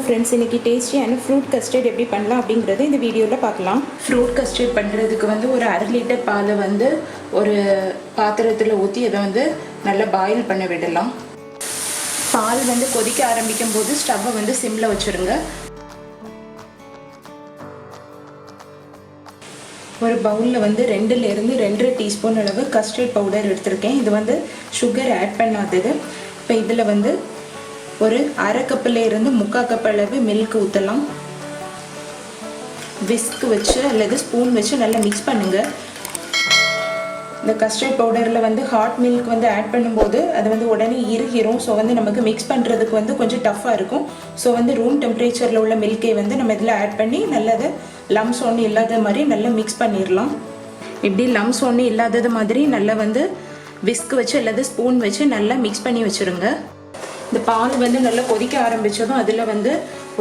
Friends, இன்றைக்கி டேஸ்டியான fruit custard எப்படி பண்ணலாம் அப்படிங்கிறத இந்த வீடியோவில் பார்க்கலாம். ஃப்ரூட் கஸ்டர்ட் பண்ணுறதுக்கு வந்து ஒரு 1/2 லிட்டர் பாலை வந்து ஒரு பாத்திரத்தில் ஊற்றி அதை வந்து நல்லா பாயில் பண்ண விடலாம். பால் வந்து கொதிக்க ஆரம்பிக்கும் போது ஸ்டவ்வை வந்து சிம்மில் வச்சுருங்க. ஒரு பவுலில் வந்து 2லேருந்து 2.5 டீஸ்பூன் அளவு கஸ்டர்ட் பவுடர் எடுத்திருக்கேன். இது வந்து சுகர் ஆட் பண்ணாதது. இப்போ இதில் வந்து ஒரு 1/2 கப்பிலேருந்து 3/4 கப் அளவு மில்க் ஊற்றலாம். விஸ்க் வச்சு அல்லது ஸ்பூன் வச்சு நல்லா மிக்ஸ் பண்ணுங்கள். இந்த கஸ்டர்ட் பவுடரில் வந்து ஹாட் மில்க் வந்து ஆட் பண்ணும்போது அது வந்து உடனே இறுகிரும். ஸோ வந்து நமக்கு மிக்ஸ் பண்ணுறதுக்கு வந்து கொஞ்சம் டஃப்பாக இருக்கும். ஸோ வந்து ரூம் டெம்பரேச்சரில் உள்ள மில்கை வந்து நம்ம இதில் ஆட் பண்ணி நல்லது லம்ஸ் ஒன்று இல்லாத மாதிரி நல்லா மிக்ஸ் பண்ணிடலாம். இப்படி லம்ஸ் ஒன்று இல்லாதது மாதிரி நல்லா வந்து விஸ்க் வச்சு அல்லது ஸ்பூன் வச்சு நல்லா மிக்ஸ் பண்ணி வச்சுருங்க. இந்த பால் வந்து நல்லா கொதிக்க ஆரம்பித்ததும் அதில் வந்து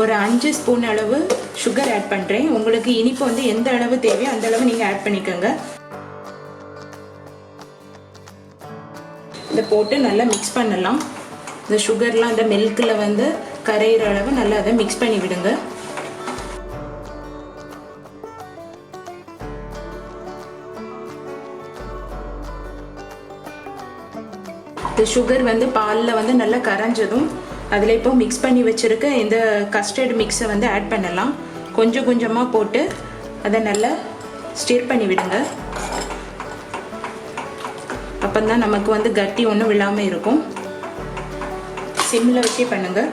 ஒரு 5 ஸ்பூன் அளவு சுகர் ஆட் பண்ணுறேன். உங்களுக்கு இனிப்பு வந்து எந்த அளவு தேவையோ அந்த அளவு நீங்கள் ஆட் பண்ணிக்கோங்க. இதை போட்டு நல்லா மிக்ஸ் பண்ணலாம். இந்த சுகர்லாம் அந்த மில்கில் வந்து கரையிற அளவு நல்லா அதை மிக்ஸ் பண்ணி விடுங்க. இந்த சுகர் வந்து பாலில் வந்து நல்லா கரைஞ்சதும் அதில் இப்போ மிக்ஸ் பண்ணி வச்சுருக்க இந்த கஸ்டர்ட் மிக்ஸை வந்து ஆட் பண்ணலாம். கொஞ்சம் கொஞ்சமாக போட்டு அதை நல்லா ஸ்டிர் பண்ணி விடுங்க. அப்போ தான் நமக்கு வந்து கட்டி ஒன்றும் விழாமல் இருக்கும். சிம்மில் வச்சே பண்ணுங்கள்.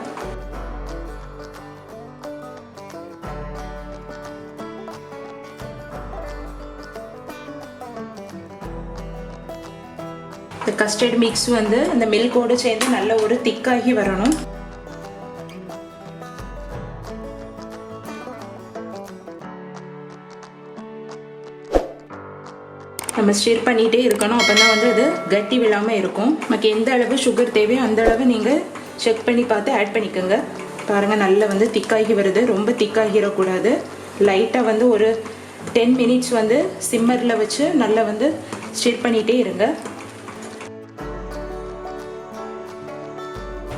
இந்த கஸ்டர்ட் மிக்ஸ் வந்து இந்த மில்கோடு சேர்ந்து நல்ல ஒரு திக்காகி வரணும். நம்ம ஸ்டிர் பண்ணிகிட்டே இருக்கணும். அப்போ தான் வந்து அது கட்டி விழாமல் இருக்கும். நமக்கு எந்த அளவு சுகர் தேவையோ அந்த அளவு நீங்கள் செக் பண்ணி பார்த்து ஆட் பண்ணிக்கோங்க. பாருங்கள், நல்லா வந்து திக்காகி வருது. ரொம்ப திக்காகிடக்கூடாது. லைட்டாக வந்து ஒரு 10 மினிட்ஸ் வந்து சிம்மரில் வச்சு நல்லா வந்து ஸ்டிர் பண்ணிகிட்டே இருங்க.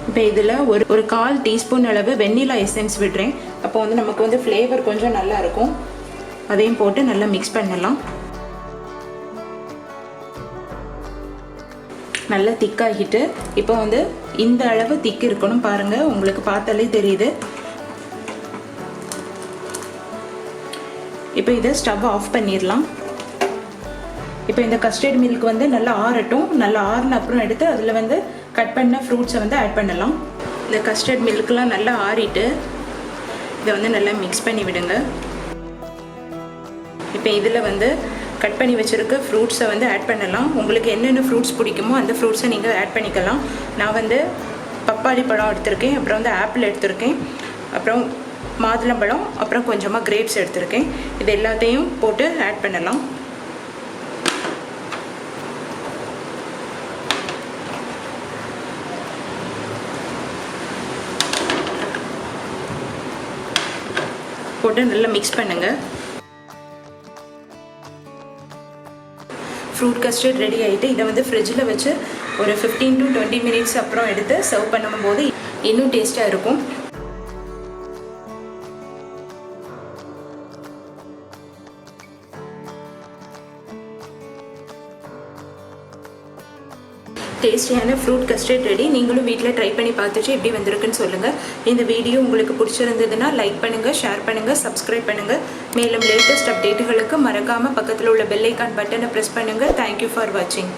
இப்போ இதில் ஒரு 1/4 டீஸ்பூன் அளவு வெண்ணிலா எசன்ஸ் விடுறேன். அப்போ வந்து நமக்கு வந்து ஃப்ளேவர் கொஞ்சம் நல்லா இருக்கும். அதையும் போட்டு நல்லா மிக்ஸ் பண்ணலாம். நல்லா திக்காகிட்டு இப்போ வந்து இந்த அளவு திக்கு இருக்கணும். பாருங்கள், உங்களுக்கு பார்த்தாலே தெரியுது. இப்போ இதை ஸ்டவ் ஆஃப் பண்ணிடலாம். இப்போ இந்த கஸ்டர்ட் மில்க் வந்து நல்லா ஆறட்டும். நல்லா ஆறின அப்புறம் எடுத்து அதில் வந்து கட் பண்ண ஃப்ரூட்ஸை வந்து ஆட் பண்ணலாம். இந்த கஸ்டர்ட் மில்க்லாம் நல்லா ஆறிட்டு இதை வந்து நல்லா மிக்ஸ் பண்ணி விடுங்க. இப்போ இதில் வந்து கட் பண்ணி வச்சுருக்க ஃப்ரூட்ஸை வந்து ஆட் பண்ணலாம். உங்களுக்கு என்னென்ன ஃப்ரூட்ஸ் பிடிக்குமோ அந்த ஃப்ரூட்ஸை நீங்கள் ஆட் பண்ணிக்கலாம். நான் வந்து பப்பாளி பழம் எடுத்திருக்கேன், அப்புறம் வந்து ஆப்பிள் எடுத்திருக்கேன், அப்புறம் மாதுளம்பழம், அப்புறம் கொஞ்சமாக கிரேப்ஸ் எடுத்திருக்கேன். இது எல்லாத்தையும் போட்டு ஆட் பண்ணலாம். போட்டு நல்லா மிக்ஸ் பண்ணுங்கள். ஃப்ரூட் கஸ்டர்ட் ரெடி ஆகிட்டு இதை வந்து ஃப்ரிட்ஜில் வச்சு ஒரு 15 to 20 மினிட்ஸ் அப்புறம் எடுத்து சர்வ் பண்ணும்போது இன்னும் டேஸ்ட்டாக இருக்கும். டேஸ்டியான ஃப்ரூட் கஸ்டர்ட் ரெடி. நீங்களும் வீட்டில் ட்ரை பண்ணி பார்த்துட்டு எப்படி வந்திருக்குன்னு சொல்லுங்கள். இந்த வீடியோ உங்களுக்கு பிடிச்சிருந்ததுன்னா லைக் பண்ணுங்கள், ஷேர் பண்ணுங்கள், சப்ஸ்கிரைப் பண்ணுங்கள். மேலும் லேட்டஸ்ட் அப்டேட்டுகளுக்கு மறக்காமல் பக்கத்தில் உள்ள பெல் ஐக்கான் பட்டனை ப்ரெஸ் பண்ணுங்கள். தேங்க்யூ ஃபார் வாட்சிங்.